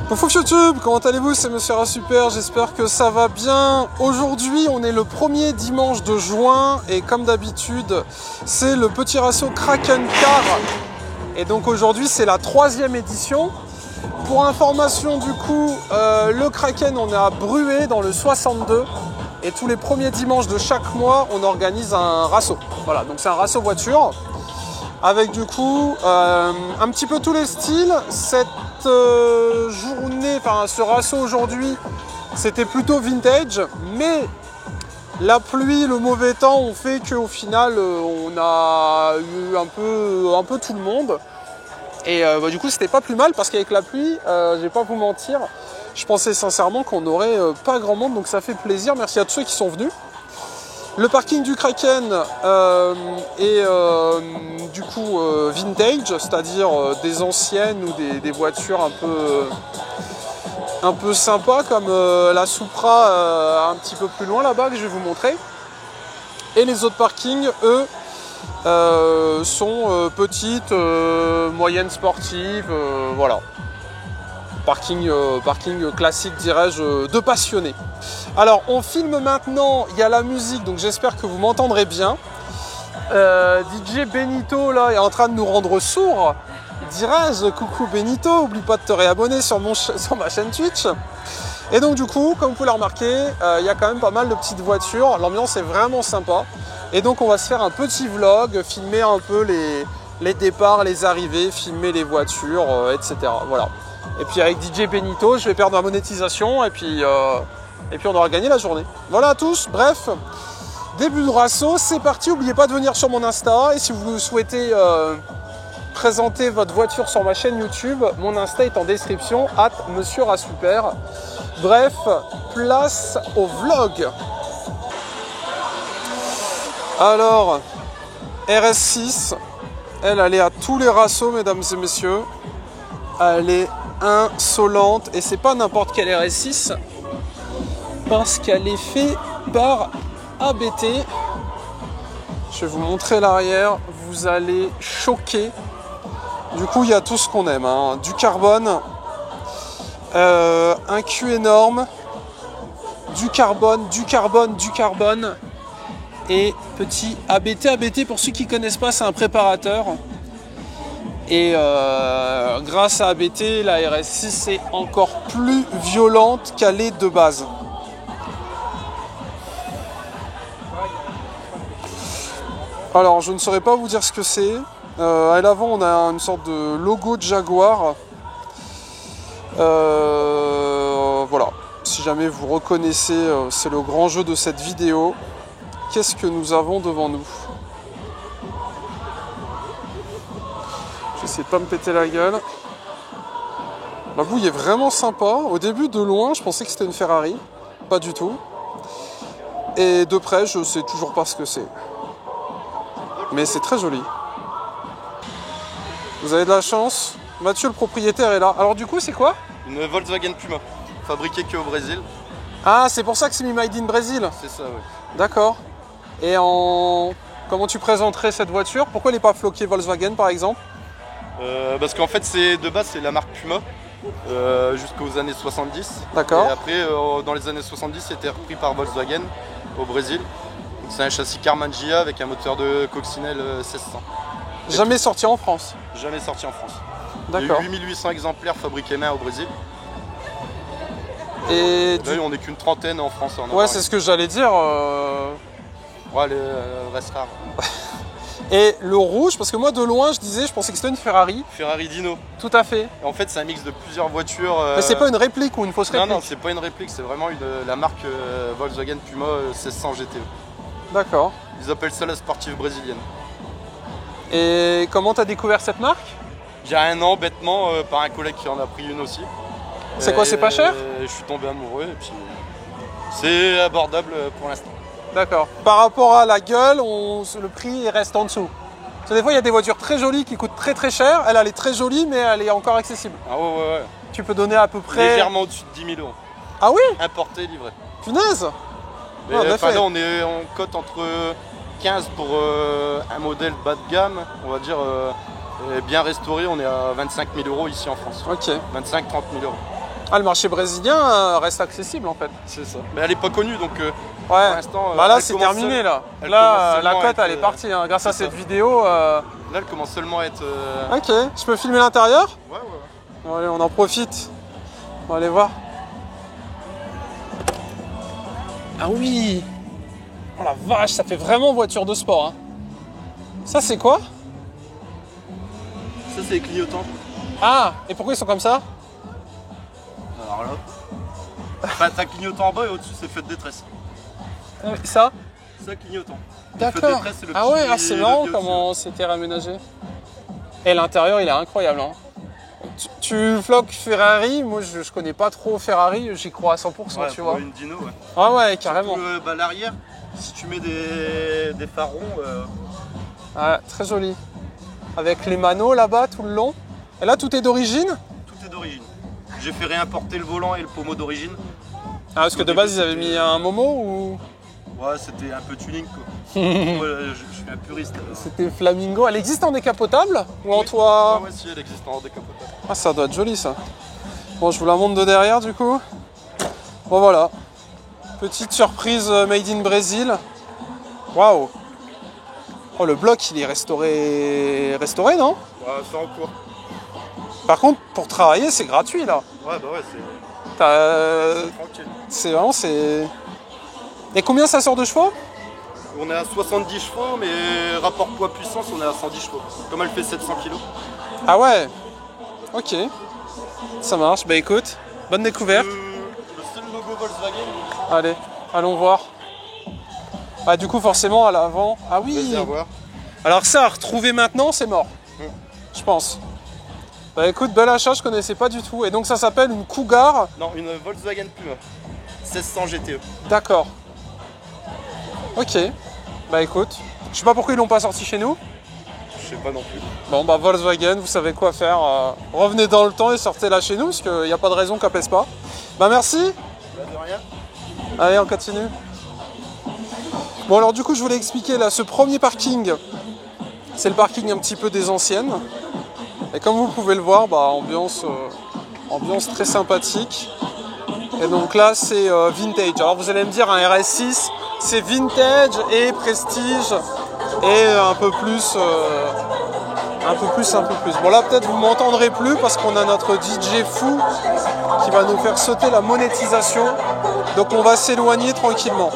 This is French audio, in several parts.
Pouf YouTube, comment allez-vous? C'est Monsieur Rasuper, j'espère que ça va bien. Aujourd'hui, on est le premier dimanche de juin et comme d'habitude, c'est le petit ratio Kraken Car. Et donc aujourd'hui, c'est la 3e édition. Pour information du coup, le Kraken, on est à Bruay dans le 62. Et tous les premiers dimanches de chaque mois, on organise un rasso. Voilà, donc c'est un rasso voiture. Avec du coup un petit peu tous les styles. Cette journée, enfin ce rasso aujourd'hui, c'était plutôt vintage, mais la pluie, le mauvais temps ont fait qu'au final on a eu un peu tout le monde. Et du coup c'était pas plus mal parce qu'avec la pluie, je vais pas vous mentir, je pensais sincèrement qu'on aurait pas grand monde, donc ça fait plaisir. Merci à tous ceux qui sont venus. Le parking du Kraken est du coup vintage, c'est-à-dire des anciennes ou des voitures un peu sympas comme la Supra un petit peu plus loin là-bas que je vais vous montrer. Et les autres parkings, eux, sont petites, moyennes sportives, voilà. Parking classique, dirais-je, de passionnés. Alors, on filme maintenant, il y a la musique, donc j'espère que vous m'entendrez bien. DJ Benito, là, est en train de nous rendre sourds. Dirais-je, coucou Benito, oublie pas de te réabonner sur ma chaîne Twitch. Et donc, du coup, comme vous pouvez le remarquer, il y a quand même pas mal de petites voitures. L'ambiance est vraiment sympa. Et donc, on va se faire un petit vlog, filmer un peu les départs, les arrivées, filmer les voitures, etc. Voilà. Et puis avec DJ Benito, je vais perdre ma monétisation et puis on aura gagné la journée. Voilà à tous, bref, début de rasso, c'est parti. N'oubliez pas de venir sur mon Insta et si vous souhaitez présenter votre voiture sur ma chaîne YouTube, mon Insta est en description, Monsieur Rasuper. Bref, place au vlog. Alors, RS6, elle est à tous les rassos, mesdames et messieurs. Elle est insolente et c'est pas n'importe quelle RS6 parce qu'elle est faite par ABT. Je vais vous montrer l'arrière, vous allez choquer. Du coup il y a tout ce qu'on aime, hein. Du carbone, un cul énorme, du carbone et petit ABT. ABT, pour ceux qui connaissent pas, c'est un préparateur. Et grâce à ABT, la RS6 est encore plus violente qu'elle est de base. Alors, je ne saurais pas vous dire ce que c'est. À l'avant, on a une sorte de logo de Jaguar. Voilà. Si jamais vous reconnaissez, c'est le grand jeu de cette vidéo. Qu'est-ce que nous avons devant nous ? J'essaie de pas me péter la gueule. La bouille est vraiment sympa. Au début, de loin, je pensais que c'était une Ferrari. Pas du tout. Et de près, je sais toujours pas ce que c'est. Mais c'est très joli. Vous avez de la chance. Mathieu, le propriétaire, est là. Alors du coup, c'est quoi? Une Volkswagen Puma. Fabriquée qu'au Brésil. Ah, c'est pour ça que c'est mis Made in Brésil. C'est ça, oui. D'accord. Et comment tu présenterais cette voiture? Pourquoi elle n'est pas floquée Volkswagen, par exemple? Parce qu'en fait, de base, c'est la marque Puma jusqu'aux années 70. D'accord. Et après, dans les années 70, c'était repris par Volkswagen au Brésil. C'est un châssis Karmann Ghia avec un moteur de coccinelle 1600. Jamais sorti en France? Jamais sorti en France. D'accord. Il y a eu 8800 exemplaires fabriqués main au Brésil. Et là, on n'est qu'une trentaine en France. Ouais, c'est ce que j'allais dire. Ouais, le reste rare. Et le rouge, parce que moi de loin je disais, je pensais que c'était une Ferrari. Ferrari Dino. Tout à fait. En fait, c'est un mix de plusieurs voitures. Mais c'est pas une réplique ou une fausse réplique? Non, c'est pas une réplique, c'est vraiment la marque Volkswagen Puma 1600 GTE. D'accord. Ils appellent ça la sportive brésilienne. Et comment t'as découvert cette marque? J'ai un an, bêtement, par un collègue qui en a pris une aussi. C'est quoi, c'est pas cher? Je suis tombé amoureux et puis c'est abordable pour l'instant. D'accord. Par rapport à la gueule, le prix reste en dessous. Parce que des fois, il y a des voitures très jolies qui coûtent très très cher. Elle est très jolie, mais elle est encore accessible. Ah ouais. Tu peux donner à peu près... Légèrement au-dessus de 10 000 €. Ah oui? Importé, livré. Punaise! Mais là, on est en cote entre 15 pour un modèle bas de gamme, on va dire Et bien restauré, on est à 25 000 € ici en France. Ok. 25-30 000 €. Ah, le marché brésilien reste accessible en fait. C'est ça. Mais elle n'est pas connue donc Ouais. pour l'instant. Bah là c'est terminé là. Là la cote elle est partie hein. Grâce à cette vidéo. Là elle commence seulement à être. Ok. Je peux filmer l'intérieur? Ouais. Bon, allez, on en profite. On va aller voir. Ah oui. Oh la vache, ça fait vraiment voiture de sport. Hein. Ça c'est quoi? Ça c'est les clignotants. Ah, et pourquoi ils sont comme ça? Alors là. Enfin, t'as clignotant en bas et au-dessus c'est feu de détresse. Ça? Ça clignotant. D'accord. Ah ouais, ah, c'est marrant comment c'était réaménagé. Et l'intérieur il est incroyable. Hein. Tu vlogs Ferrari, moi je connais pas trop Ferrari, j'y crois à 100%, ouais, tu vois. Une Dino, ouais. Ah ouais, carrément. Bah, l'arrière, si tu mets des phares ronds. Ah, très joli. Avec les manos là-bas tout le long. Et là tout est d'origine? Tout est d'origine. J'ai fait réimporter le volant et le pommeau d'origine. Ah, parce que de base ils avaient mis un Momo ou? Ouais, c'était un peu tuning quoi. Je suis un puriste. C'était Flamingo. Elle existe en décapotable ou en toit? Ouais, si, elle existe en décapotable. Ah, ça doit être joli ça. Bon, je vous la montre de derrière du coup. Bon, voilà. Petite surprise made in Brésil. Waouh. Oh, le bloc il est restauré. Restauré, non? Ouais, c'est en cours. Par contre, pour travailler, c'est gratuit là. Ouais, bah ouais, tranquille. C'est vraiment, c'est. Et combien ça sort de chevaux? On est à 70 chevaux, mais rapport poids-puissance, on est à 110 chevaux. Comme elle fait 700 kg. Ah ouais. Ok. Ça marche. Bah écoute, bonne découverte. Le seul logo Volkswagen. Allez, allons voir. Ah, du coup, forcément, à l'avant. Ah oui. Réservoir. Alors ça, à retrouver maintenant, c'est mort. Je pense. Bah écoute, bel achat, je connaissais pas du tout. Et donc ça s'appelle une Cougar? Non, une Volkswagen Puma. 1600 GTE. D'accord. Ok. Bah écoute, je sais pas pourquoi ils l'ont pas sorti chez nous. Je sais pas non plus. Bon bah Volkswagen, vous savez quoi faire. Revenez dans le temps et sortez-la chez nous, parce qu'il n'y a pas de raison qu'elle pèse pas. Bah merci. Bah de rien. Allez, on continue. Bon alors du coup, je voulais expliquer là, ce premier parking, c'est le parking un petit peu des anciennes. Et comme vous pouvez le voir, bah ambiance très sympathique. Et donc là c'est vintage. Alors vous allez me dire un RS6 c'est vintage et prestige et un peu plus. Bon là peut-être vous m'entendrez plus parce qu'on a notre DJ fou qui va nous faire sauter la monétisation. Donc on va s'éloigner tranquillement.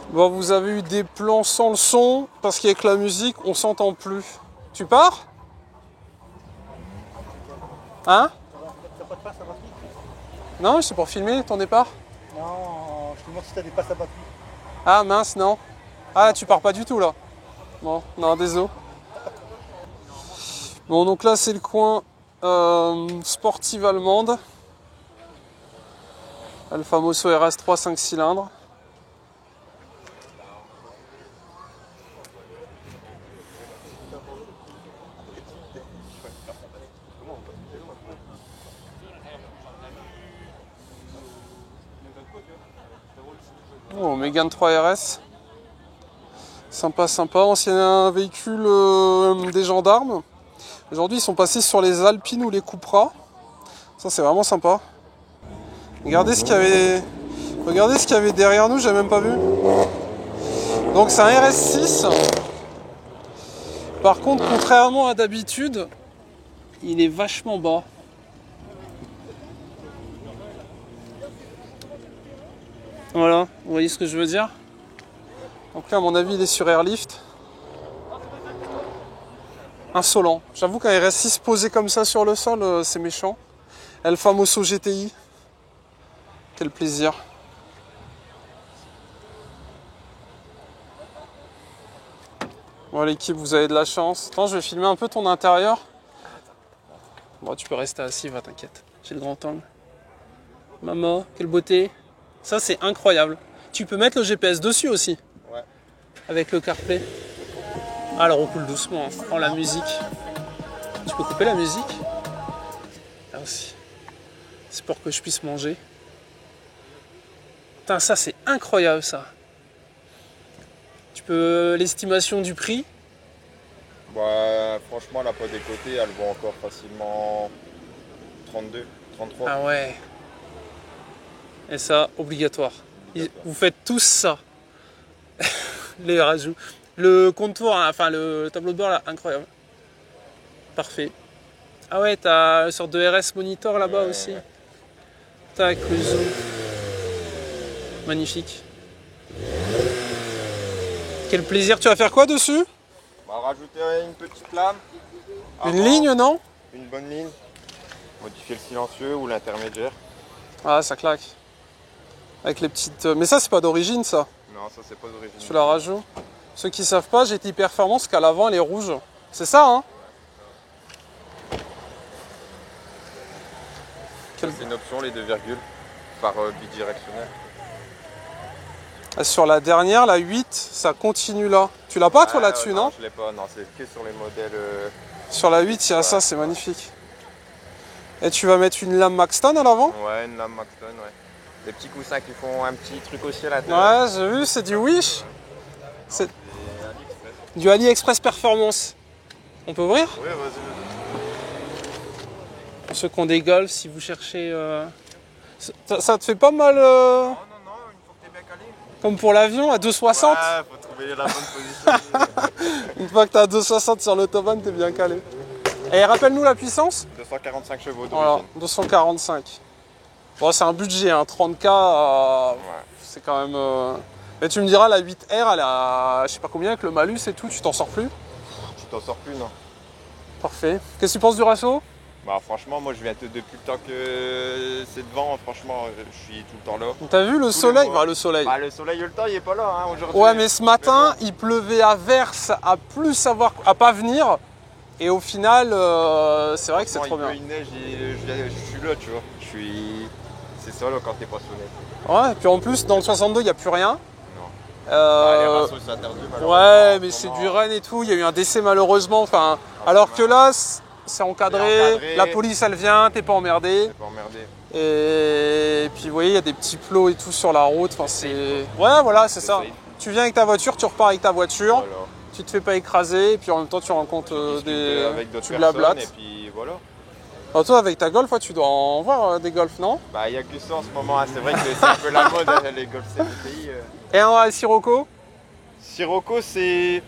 Bon, vous avez eu des plans sans le son, parce qu'avec la musique, on s'entend plus. Tu pars? Hein? T'as pas de passe à batterie? Non, c'est pour filmer ton départ. Non, je te demande si t'as des passes à batterie. Ah mince, non. Ah, tu pars pas du tout là. Bon, non, désolé. Bon, donc là, c'est le coin sportive allemande. Le famoso RS3 5 cylindres. Oh, Mégane 3 RS. Sympa, sympa. Ancien véhicule des gendarmes. Aujourd'hui, ils sont passés sur les Alpines ou les Cupra. Ça, c'est vraiment sympa. Regardez ce qu'il y avait derrière nous, j'ai même pas vu. Donc, c'est un RS6. Par contre, contrairement à d'habitude, il est vachement bas. Voilà, vous voyez ce que je veux dire? Donc là, à mon avis, il est sur Airlift. Insolent. J'avoue qu'un RS6 posé comme ça sur le sol, c'est méchant. El Famoso GTI. Quel plaisir. Bon, l'équipe, vous avez de la chance. Attends, je vais filmer un peu ton intérieur. Bon, tu peux rester assis, va, t'inquiète. J'ai le grand angle. Maman, quelle beauté. Ça, c'est incroyable. Tu peux mettre le GPS dessus aussi. Ouais. Avec le CarPlay. Ah, alors on coule doucement. Hein. Oh, la musique. Tu peux couper la musique? Là aussi. C'est pour que je puisse manger. Putain, ça c'est incroyable ça. Tu peux l'estimation du prix? Bah, franchement, elle n'a pas décoté, elle vaut encore facilement 32, 33. Ah ouais. Et ça, obligatoire. Vous faites tous ça. Les rajouts. Le contour, hein, enfin le tableau de bord là, incroyable. Parfait. Ah ouais, t'as une sorte de RS monitor là-bas aussi. Ouais. Tac, le zoom. Magnifique. Quel plaisir. Tu vas faire quoi dessus? On va rajouter une petite lame. Une Avant, ligne, non? Une bonne ligne. Modifier le silencieux ou l'intermédiaire. Ah, ça claque. Avec les petites... Mais ça, c'est pas d'origine, ça. Non, ça c'est pas d'origine. Tu la rajoutes. Ceux qui savent pas, GTI Performance, qu'à l'avant, elle est rouge. C'est ça, hein? Ça, c'est une option, les 2 virgules, par bidirectionnel. Sur la dernière, la 8, ça continue là. Tu l'as pas, toi, là-dessus, non? Je l'ai pas, non, c'est que sur les modèles... Sur la 8, il y a ça, c'est magnifique. Et tu vas mettre une lame Maxton à l'avant? Ouais, une lame Maxton, ouais. Des petits coussins qui font un petit truc aussi à l'intérieur. Ouais, j'ai vu, c'est du Wish. C'est AliExpress. du AliExpress Performance. On peut ouvrir? Oui, vas-y. Pour ceux qui ont des Golf, si vous cherchez... Ça te fait pas mal, Non, une fois que t'es bien calé. comme pour l'avion, à 2,60? Ouais, faut trouver la bonne position. Une fois que t'as 2,60 sur l'autobahn, t'es bien calé. Et rappelle-nous la puissance? 245 chevaux Voilà, d'origine. 245. Bon, c'est un budget, hein, 30K, Ouais. c'est quand même... Mais tu me diras, la 8R, elle a, je sais pas combien, avec le malus et tout, tu t'en sors plus? Tu t'en sors plus, non? Parfait. Qu'est-ce que tu penses du ratio? Bah franchement, moi je viens depuis le temps que c'est devant, franchement, je suis tout le temps là. T'as vu le les soleil? mois. Bah, le soleil. Bah le soleil, le temps, il est pas là hein, aujourd'hui. Ouais, mais ce matin, Mais il pleuvait à verse, à plus savoir, à pas venir. Et au final, c'est vrai que c'est Quand trop il bien. pleut, il neige, je suis là, tu vois. Je suis... C'est ça là quand t'es passionné. Ouais, et puis en plus, dans le 62, il n'y a plus rien. Non. Ah, les Euh, raceaux, c'est interdit malheureusement. ouais, mais en ce c'est moment. du run et tout. Il y a eu un décès malheureusement. Enfin, Ah, alors c'est que là, c'est encadré. C'est encadré. La police, elle vient, t'es pas emmerdé. C'est pas emmerdé. Et puis, vous voyez, il y a des petits plots et tout sur la route. Enfin, c'est. Ouais, voilà, c'est ça. safe. Tu viens avec ta voiture, tu repars avec ta voiture. Voilà. Tu te fais pas écraser. Et puis en même temps, tu rencontres Discuter avec d'autres tu personnes blablates. et puis voilà. Alors, toi, avec ta Golf, tu dois en voir des Golf, non? Bah il y a que ça en ce moment, hein. C'est vrai que c'est un peu la mode hein, les Golf CVTI. Et un Sirocco? Sirocco c'est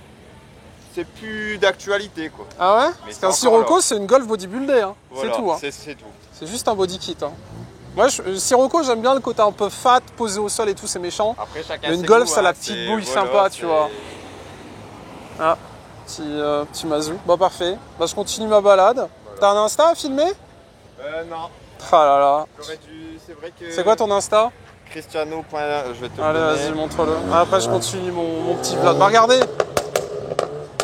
plus d'actualité quoi. Ah ouais? Mais Parce c'est qu'un encore Sirocco, là. c'est une Golf bodybuilder. Hein. Voilà, c'est tout. Hein. c'est tout. C'est juste un body kit. Hein. Moi, Sirocco, j'aime bien le côté un peu fat, posé au sol et tout, c'est méchant. Après chacun Mais une ses Golf, goûts, ça a la hein. petite C'est- bouille voilà, sympa, tu c'est- vois. Ah, petit mazou. Bah parfait. Bah je continue ma balade. T'as un Insta à filmer? Non. Ah là là. J'aurais dû... C'est vrai que... C'est quoi ton Insta? Cristiano. Je vais te le Allez, donner. vas-y, montre-le. Ah, après, je continue mon petit vlog. Bah regardez.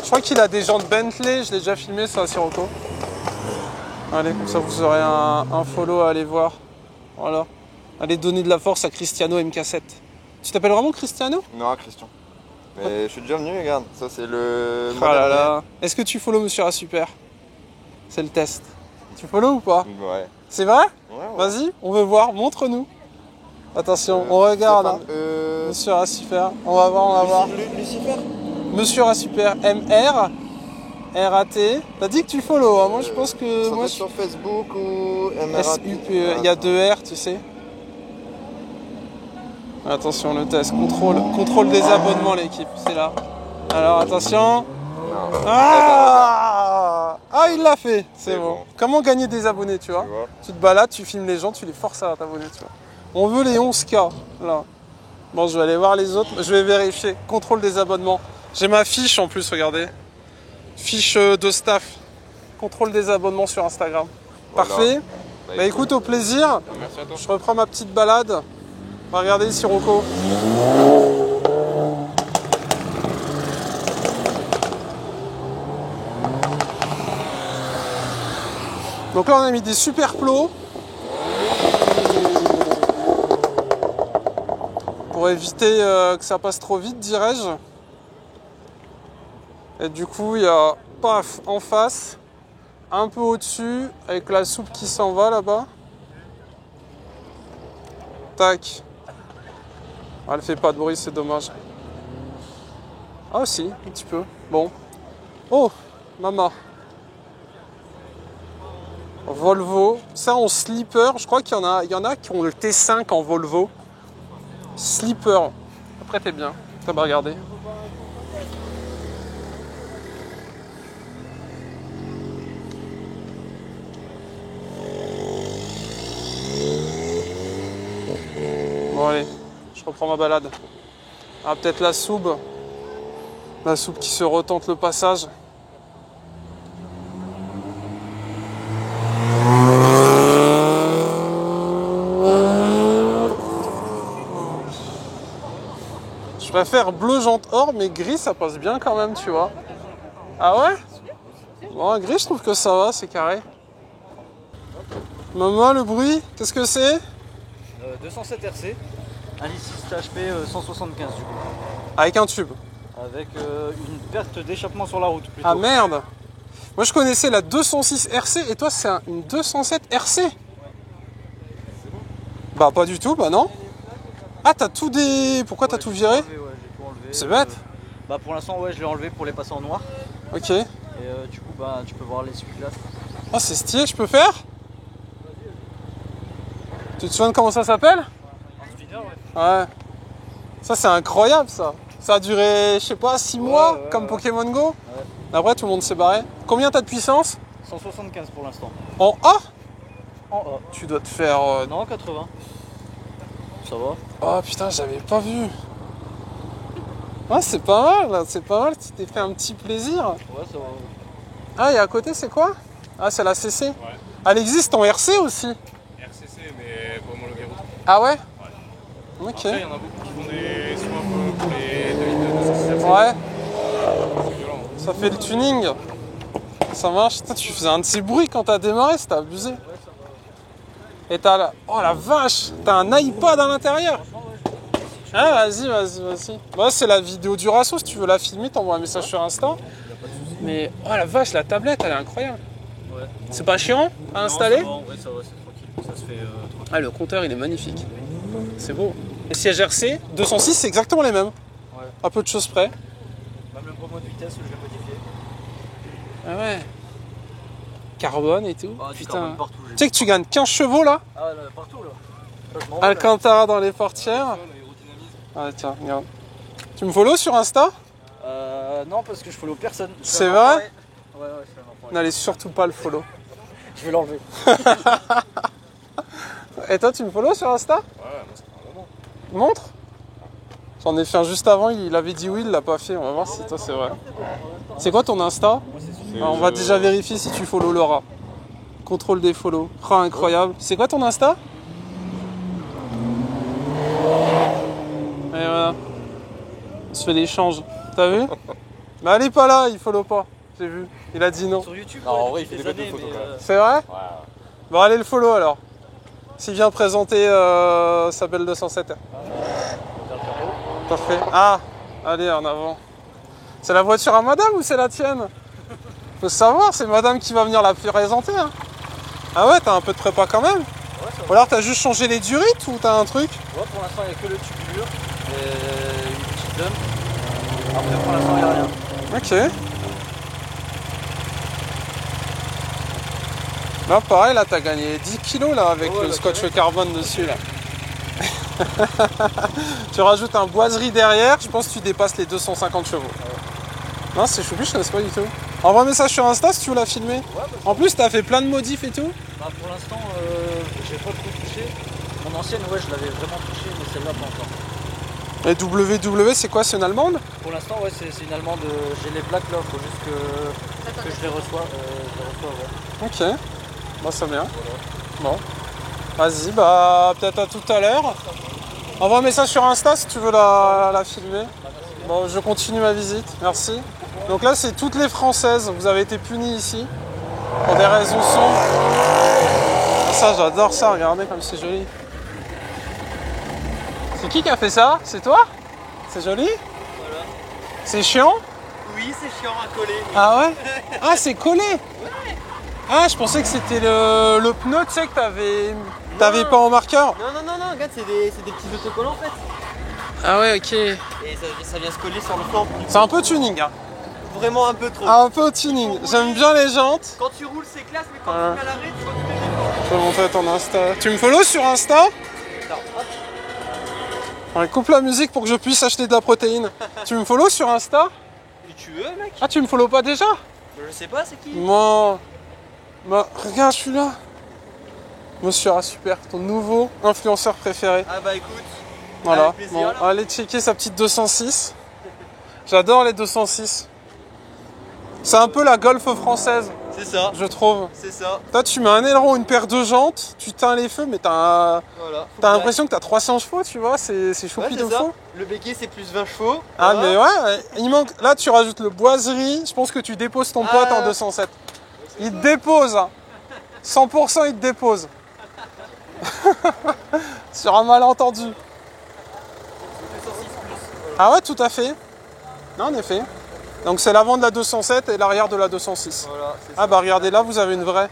Je crois qu'il a des jantes Bentley. Je l'ai déjà filmé sur la Sirocco. Allez, comme ça, vous aurez un follow à aller voir. Voilà. Allez donner de la force à Cristiano MK7. Tu t'appelles vraiment Cristiano? Non, Christian. Mais je suis déjà venu, regarde. Ça, c'est le... Ah là là. Est-ce que tu follow Monsieur A Super? C'est le test. Tu follow ou pas? Ouais. C'est vrai? Ouais. Vas-y, on veut voir. Montre-nous. Attention, on regarde. Hein. Monsieur A Super. On va voir, on va voir. Lucifer. Monsieur A Super MR. RAT. T'as dit que tu follow, hein. Moi je pense que. Ça Moi, doit je... être sur Facebook ou MRAT. SUPE. Il y a 2 R, tu sais. Attention, le test. Contrôle des abonnements, l'équipe. C'est là. Alors, attention. Non. Ah, il l'a fait. C'est C'est bon. bon. Comment gagner des abonnés, tu vois? Tu vois. Tu te balades, tu filmes les gens, tu les forces à t'abonner, tu vois. On veut les 11K, là. Bon, je vais aller voir les autres. Je vais vérifier. Contrôle des abonnements. J'ai ma fiche en plus, regardez. Fiche de staff. Contrôle des abonnements sur Instagram. Voilà. Parfait. Bah écoute, au plaisir. Merci à toi. Je reprends ma petite balade. On va regarder Sirocco. Donc là, on a mis des super plots. Pour éviter que ça passe trop vite, dirais-je. Et du coup, il y a paf en face, un peu au-dessus, avec la soupe qui s'en va là-bas. Tac. Ah, elle fait pas de bruit, c'est dommage. Ah aussi, un petit peu. Bon. Oh, maman. Volvo. Ça en slipper. Je crois qu'il y en a qui ont le T5 en Volvo. Slipper. Après, t'es bien. T'as pas regardé. Bon allez, je reprends ma balade. Ah peut-être la soupe. La soupe qui se retente le passage. Je préfère bleu jante or, mais gris ça passe bien quand même, tu vois. Ah ouais? Bon, gris je trouve que ça va, c'est carré. Maman, le bruit, qu'est-ce que c'est? 207 RC, un i6 THP 175 du coup. Avec un tube. Avec une perte d'échappement sur la route plutôt. Ah merde! Moi je connaissais la 206 RC et toi c'est une 207 RC? Bah pas du tout, bah non. Ah t'as tout des... Pourquoi t'as tout viré? C'est bête. Bah pour l'instant ouais je l'ai enlevé pour les passer en noir. Ok. Et du coup bah tu peux voir l'essuie-glace. Ah c'est stylé, je peux faire? Tu te souviens de comment ça s'appelle? Un spinner ouais. Ouais. Ça c'est incroyable ça. Ça a duré, je sais pas, 6 mois ouais, comme ouais. Pokémon Go. Ouais. Après tout le monde s'est barré. Combien t'as de puissance? 175 pour l'instant. En A? En A. Tu dois te faire... Non 80. Ça va. Oh putain, j'avais pas vu. Ah c'est pas mal, c'est pas mal, tu t'es fait un petit plaisir. Ouais ça va. Ah et à côté c'est quoi? Ah c'est la CC. Ouais. Elle existe en RC aussi. RCC mais pas homologué route. Ah ouais? Ok. Après il y en a beaucoup qui font des swaps pour les 2002 RC. Ouais. C'est violent. Ça fait le tuning. Ça marche. Putain, tu faisais un de ces bruits quand t'as démarré, c'était abusé. Et t'as la... Oh la vache, t'as un iPad à l'intérieur. Ah vas-y. Bah, c'est la vidéo du Rasso, si tu veux la filmer, t'envoies un message sur Insta. Mais oh la vache, la tablette elle est incroyable. Ouais. C'est pas chiant à installer? Non, ouais ça va, c'est tranquille. Ça se fait tranquille. Ah le compteur il est magnifique. C'est beau. Les sièges RC, 206 c'est exactement les mêmes. Ouais. À peu de choses près. Même le promo de vitesse je l'ai modifié. Ah ouais. Carbone et tout. Ah, du Putain. carbone partout. Tu sais que tu gagnes 15 chevaux là? Ah là, partout là. Là je m'en vais, là. Alcantara dans les portières. Ah tiens, regarde. Tu me follow sur Insta? Non parce que je follow personne. C'est vrai? Ouais, je fais un enfoiré. N'allez surtout pas le follow. Je vais l'enlever. Et toi tu me follow sur Insta? Ouais, moi ça fait un moment. Montre. J'en ai fait un juste avant, il avait dit oui, il l'a pas fait. On va voir si toi c'est vrai. C'est quoi ton Insta? Ah, on va déjà vérifier si tu follow Laura. Contrôle des follow. Oh, incroyable. C'est quoi ton Insta? Et voilà. On se fait l'échange. T'as vu? Mais elle est pas là, il follow pas. J'ai vu. Il a dit non. Sur YouTube, Non, en ouais, vrai, il fait depuis des bêtes de années, photos, mais, quand même. C'est vrai? Ouais. Bon, allez le follow alors. S'il vient présenter sa belle 207. Parfait. Ah, allez en avant. C'est la voiture à madame ou c'est la tienne? Faut savoir, c'est madame qui va venir la présenter. Hein. Ah ouais, t'as un peu de prépa quand même? Ouais, ça va. Ou alors t'as juste changé les durites ou t'as un truc? Ouais, pour l'instant, il n'y a que le tubulure et une petite dump. Après, pour l'instant, il n'y a rien. Ok. Là, pareil, là, t'as gagné 10 kilos là, avec Ouais, le bah, scotch carré. carbone dessus. Là. Tu rajoutes un boiserie derrière, je pense que tu dépasses les 250 chevaux. Non, c'est choupi, je connais pas du tout. Envoie un message sur Insta si tu veux la filmer. Ouais, bah, En plus, t'as fait plein de modifs et tout. bah, pour l'instant, j'ai pas trop touché. Mon ancienne, ouais, je l'avais vraiment touché, mais celle-là, pas encore. Et WW, c'est quoi? C'est une allemande? Pour l'instant, ouais, c'est une allemande. J'ai les plaques là, faut juste que je les reçois. Ouais. Ok. Bon, c'est bien. Bon. Vas-y, bah, peut-être à tout à l'heure. Envoie un message sur Insta si tu veux la filmer. Bon, je continue ma visite. Merci. Donc là, c'est toutes les Françaises. Vous avez été punis ici. Pour des raisons sombres. Ah, ça, j'adore ça. Regardez comme c'est joli. C'est qui a fait ça? C'est toi? C'est joli? Voilà. C'est chiant? Oui, c'est chiant à coller. Ah ouais? Ah, c'est collé? Ah, je pensais que c'était le pneu, tu sais, que t'avais T'avais pas en marqueur? Non, regarde, c'est des petits autocollants en fait. Ah ouais, ok. Et ça vient se coller sur le flanc. C'est un peu tuning, hein. Vraiment un peu trop. Un peu tuning. J'aime bien les jantes. Quand tu roules, c'est classe, mais quand tu mets à l'arrêt, tu vois tous les efforts. Je vais montrer ton Insta. Tu me follow sur Insta? On coupe la musique pour que je puisse acheter de la protéine. Tu me follow sur Insta? Si tu veux, mec. Ah, tu me follow pas déjà? Je sais pas, c'est qui? Moi. Bah, regarde, je suis là. Monsieur A Super, ton nouveau influenceur préféré. Ah bah écoute. Voilà. Avec plaisir, Bon, là. allez checker sa petite 206. J'adore les 206. C'est un peu la Golf française, C'est ça. je trouve. C'est ça. Toi, tu mets un aileron, une paire de jantes, tu teins les feux, mais Voilà. t'as l'impression que t'as 300 chevaux, tu vois, c'est choupi de faux. Le béquet, c'est plus 20 chevaux. Ah, Voilà. mais ouais, il manque. Là, tu rajoutes le boiserie. Je pense que tu déposes ton pote en 207. Il te dépose, hein. 100% il te dépose. Sur un malentendu. Ah ouais, tout à fait. Non, en effet. Donc c'est l'avant de la 207 et l'arrière de la 206. Voilà, c'est ça. Ah bah regardez là, vous avez une vraie.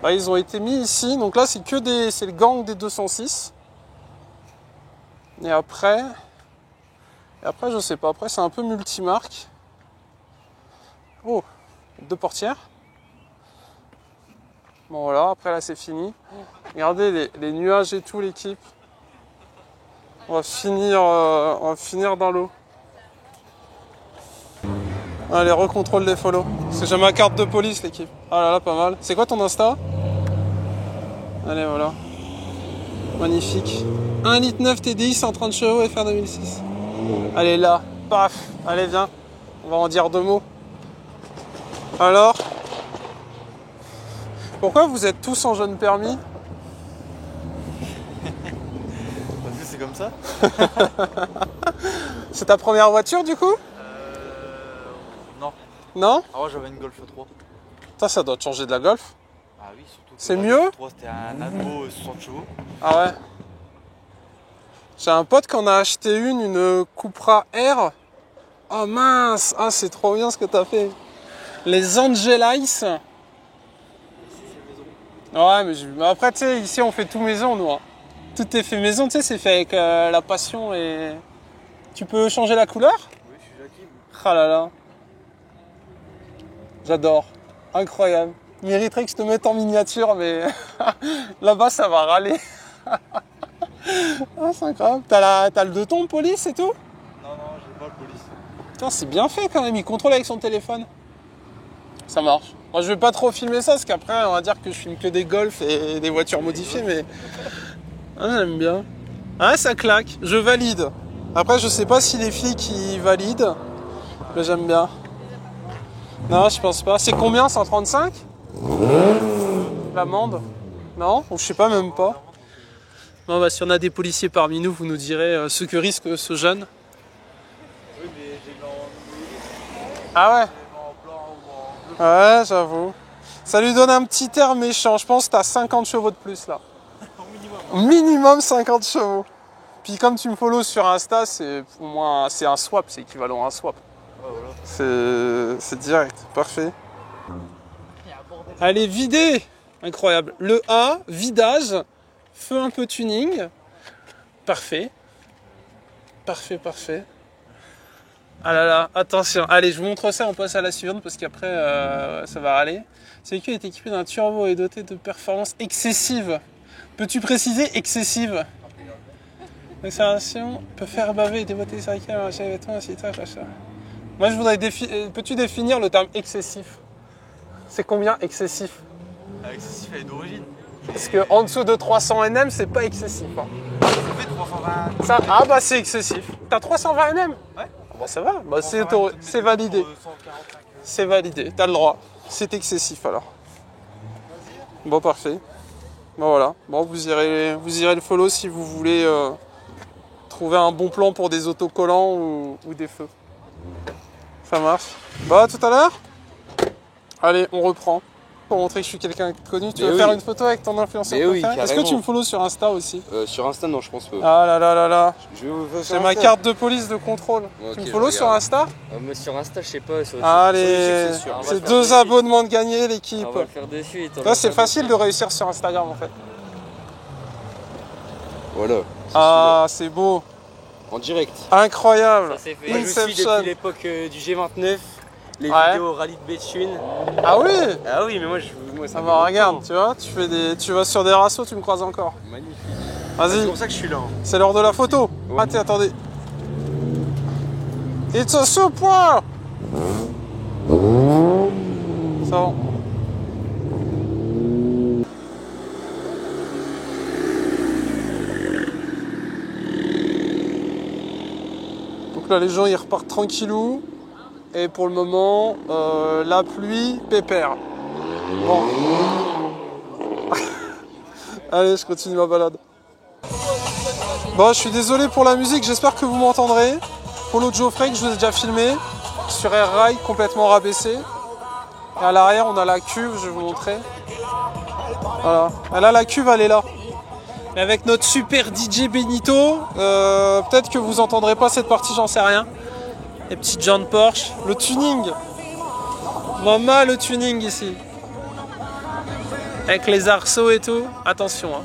Bah, ils ont été mis ici. Donc là, c'est le gang des 206. Et après, je sais pas. Après, c'est un peu multimarque. Oh, 2 portières. Bon voilà, après là c'est fini. Regardez les nuages et tout, l'équipe. On va finir dans l'eau. Allez, recontrôle les follow. Parce que j'ai ma carte de police, l'équipe. Ah là là, pas mal. C'est quoi ton Insta? Allez, voilà. Magnifique. 1,9 litre TDI, 130 chevaux, FR 2006. Allez, là. Paf. Allez, viens. On va en dire 2 mots. Alors, pourquoi vous êtes tous en jeune permis? Parce que c'est comme ça. C'est ta première voiture du coup? Non. Non? Avant, j'avais une Golf 3. Ça doit te changer de la Golf. Ah oui, surtout. C'est la mieux? Golf 3, c'était un Atmo 60 chevaux. Ah ouais. J'ai un pote qui en a acheté une Cupra R. Oh mince, ah c'est trop bien ce que t'as fait. Les Angelice. Ouais, mais après tu sais, ici on fait tout maison nous. Hein. Tout est fait maison, tu sais, c'est fait avec la passion et... Tu peux changer la couleur? Oui, je suis Jackie. Ah là là. J'adore. Incroyable. Il mériterait que je te mette en miniature, mais là-bas ça va râler. Ah, c'est incroyable. T'as le 2 tons police et tout? Non, j'ai pas le police. Putain, c'est bien fait quand même, il contrôle avec son téléphone. Ça marche. Moi je vais pas trop filmer ça, parce qu'après on va dire que je filme que des Golf et des voitures modifiées, mais... Ah, j'aime bien. Ah, ça claque, je valide. Après je sais pas si les flics ils valident, mais j'aime bien. Non, je pense pas. C'est combien, 135? L'amende? Non? Ou je sais pas, même pas. Non, bah, si on a des policiers parmi nous, vous nous direz ce que risque ce jeune. Oui, mais j'ai mis en... Ah ouais? en blanc ou en bleu. Ouais, j'avoue. Ça lui donne un petit air méchant. Je pense que t'as 50 chevaux de plus là. Au minimum. Minimum 50 chevaux. Puis comme tu me follows sur Insta, c'est pour moi c'est un swap, c'est équivalent à un swap. Ouais, voilà. C'est direct, parfait. Allez, vider! Incroyable. Le A, vidage, feu un peu tuning. Parfait. Parfait, parfait. Ah là là, attention. Allez, je vous montre ça, on passe à la suivante parce qu'après ça va râler. Ce véhicule est équipé d'un turbo et doté de performances excessives. Peux-tu préciser excessive? L'accélération peut faire baver et déboîter les cervicales, arracher les vêtements, etc. Moi, je voudrais peux-tu définir le terme excessif? C'est combien excessif? Excessif, elle est d'origine. Parce qu'en dessous de 300 Nm, c'est pas excessif. Hein. Ça fait 320. Ça, ah bah c'est excessif. T'as 320 Nm? Ouais. Ah bah ça va, bah, c'est validé. 145. C'est validé, t'as le droit. C'est excessif alors. Bon, parfait. Bon voilà, bon, vous irez le follow si vous voulez trouver un bon plan pour des autocollants ou des feux. Ça marche. Bah à tout à l'heure. Allez, on reprend. pour montrer que je suis quelqu'un de connu. Tu Mais veux oui. faire une photo avec ton influenceur Mais oui, préféré? Est-ce que tu carrément. me follow sur Insta aussi? Sur Insta, non, je pense pas. Ah là là là là. J'ai J'ai ma carte de police de contrôle. Ok, tu me je follow sur regarde. Insta? Mais sur Insta, je sais pas. Allez, c'est sûr. On va c'est le faire 2 de suite. abonnements de gagner l'équipe. On va le faire de suite. Là c'est facile de réussir sur Instagram en fait. Voilà. Ah c'est beau. En direct. Incroyable. Ça c'est fait. Moi, je me suis Inception. depuis l'époque du G29, les Ouais. vidéos rallye de Béthune. Ah oui. Ah oui, mais moi, ça Ah fait bah longtemps. regarde, tu vois, tu vas sur des rassos, tu me croises encore. Magnifique. Vas-y. C'est pour ça que je suis là. hein. C'est l'heure de la photo. Ouais. Attendez. It's a super. Ça va. Donc là les gens ils repartent tranquillou. Et pour le moment, la pluie pépère. Bon. Allez, je continue ma balade. Bon, je suis désolé pour la musique, j'espère que vous m'entendrez. Polo Geoffrey que je vous ai déjà filmé sur Air Rail complètement rabaissé. Et à l'arrière, on a la cuve, je vais vous montrer. Voilà. Et là, la cuve, elle est là. Et avec notre super DJ Benito, peut-être que vous entendrez pas cette partie, j'en sais rien. Les petites jantes Porsche. Le tuning. Maman, le tuning ici. Avec les arceaux et tout. Attention, hein.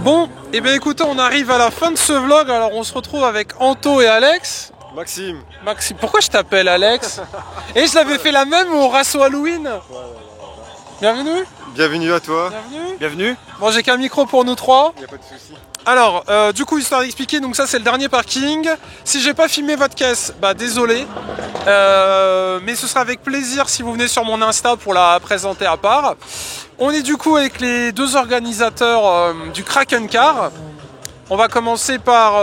Bon, et bien écoutez, on arrive à la fin de ce vlog. Alors on se retrouve avec Anto et Alex. Maxime. Maxime, pourquoi je t'appelle Alex? Et je l'avais fait la même au Rasso Halloween. Bienvenue. Bienvenue à toi. Bienvenue. Bienvenue. Bon, j'ai qu'un micro pour nous trois. Y a pas de souci. Alors, du coup, histoire d'expliquer, donc ça c'est le dernier parking. Si j'ai pas filmé votre caisse, bah désolé. Mais ce sera avec plaisir si vous venez sur mon Insta pour la présenter à part. On est du coup avec les deux organisateurs du Kraken Car. On va commencer par,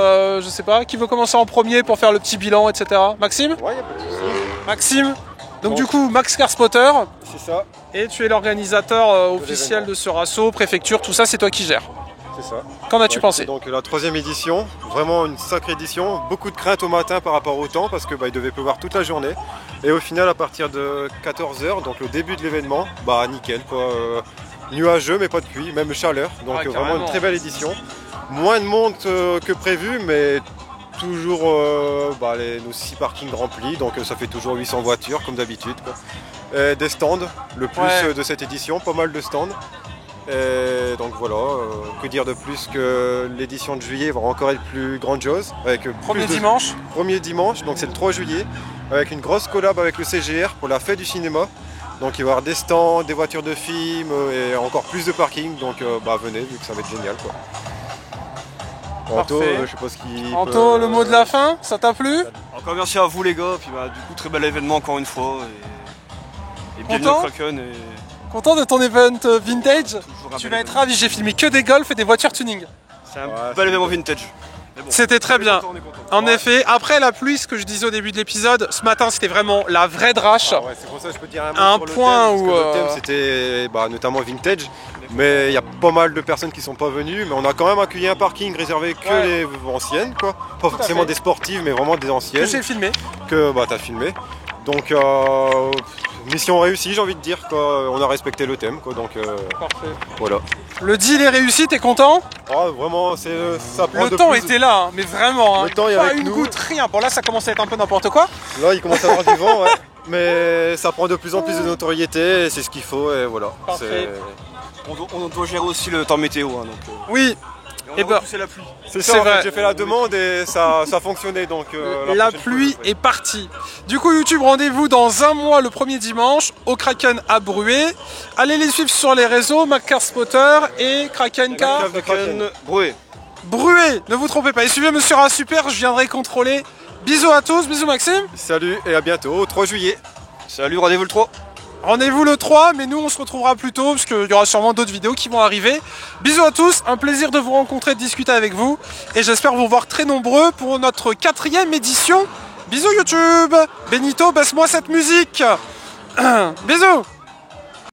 je sais pas, qui veut commencer en premier pour faire le petit bilan, etc. Maxime? Ouais, y a pas de souci. Maxime. Donc Bon. du coup, Max Car Spotter. C'est ça. Et tu es l'organisateur officiel l'événement. de ce rasso, préfecture, tout ça, c'est toi qui gères. C'est ça. Qu'en as-tu Ouais, pensé? Donc la 3e édition, vraiment une sacrée édition. Beaucoup de crainte au matin par rapport au temps parce que il devait pleuvoir toute la journée. Et au final, à partir de 14h, donc le début de l'événement, nickel quoi. Nuageux mais pas de pluie, même chaleur. Donc Ah, vraiment carrément. une très belle édition. Moins de monde que prévu, mais toujours nos 6 parkings remplis. Donc ça fait toujours 800 voitures comme d'habitude. Et des stands, le plus Ouais. de cette édition, pas mal de stands. Et donc voilà, que dire de plus que l'édition de juillet va encore être plus grandiose. Avec Premier plus de- dimanche. Premier dimanche, donc c'est le 3 juillet, avec une grosse collab avec le CGR pour la fête du cinéma. Donc il va y avoir des stands, des voitures de films et encore plus de parking. Donc venez, vu que ça va être génial quoi. Anto, Parfait. je sais pas ce qu'il Anto, peut- le mot de la fin, ça t'a plu? Encore merci à vous les gars, puis du coup très bel événement encore une fois et bienvenue Content au Kraken et Content de ton event vintage? toujours un Tu bel vas être événement. ravi, j'ai filmé que des golfs et des voitures tuning. C'est un Ouais, bel c'est événement vintage. Mais bon, C'était très on est bien. content, on est content. En effet, après la pluie, ce que je disais au début de l'épisode, ce matin c'était vraiment la vraie drache. Ah ouais, c'est pour ça que je peux dire un mot Un sur le point thème, parce où, que le thème c'était notamment vintage, mais il y a pas mal de personnes qui sont pas venues, mais on a quand même accueilli un parking réservé que Ouais. les anciennes quoi, pas forcément fait. des sportives mais vraiment des Que anciennes j'ai filmé. que t'as filmé. Donc mission réussie j'ai envie de dire quoi, on a respecté le thème quoi, donc Parfait. voilà. Le deal est réussi, t'es content? Vraiment ça prend Le de temps plus- était là, hein, mais vraiment. Hein. Le temps est Pas avec une nous. goutte, rien. Bon là ça commence à être un peu n'importe quoi. Là il commence à avoir du vent ouais. Mais ça prend de plus en plus de notoriété et c'est ce qu'il faut et voilà. Parfait. On doit gérer aussi le temps météo. Donc, Oui, et on Eh a ben, repoussé la pluie. C'est C'est ça, en vrai. fait, j'ai fait la demande et ça a fonctionné donc la prochaine pluie fois, est partie. Du coup, YouTube, rendez-vous dans un mois, le premier dimanche, au Kraken à Bruay. Allez les suivre sur les réseaux, Macar Spotter et Kraken Car. Cave de Kraken. Broué. Bruay, ne vous trompez pas. Et suivez Monsieur A Super, je viendrai contrôler. Bisous à tous, bisous Maxime. Salut et à bientôt, au 3 juillet. Salut, rendez-vous le 3. Rendez-vous le 3, mais nous on se retrouvera plus tôt, parce qu'il y aura sûrement d'autres vidéos qui vont arriver. Bisous à tous, un plaisir de vous rencontrer, de discuter avec vous. Et j'espère vous voir très nombreux pour notre 4e édition. Bisous YouTube. Benito, baisse-moi cette musique. Bisous.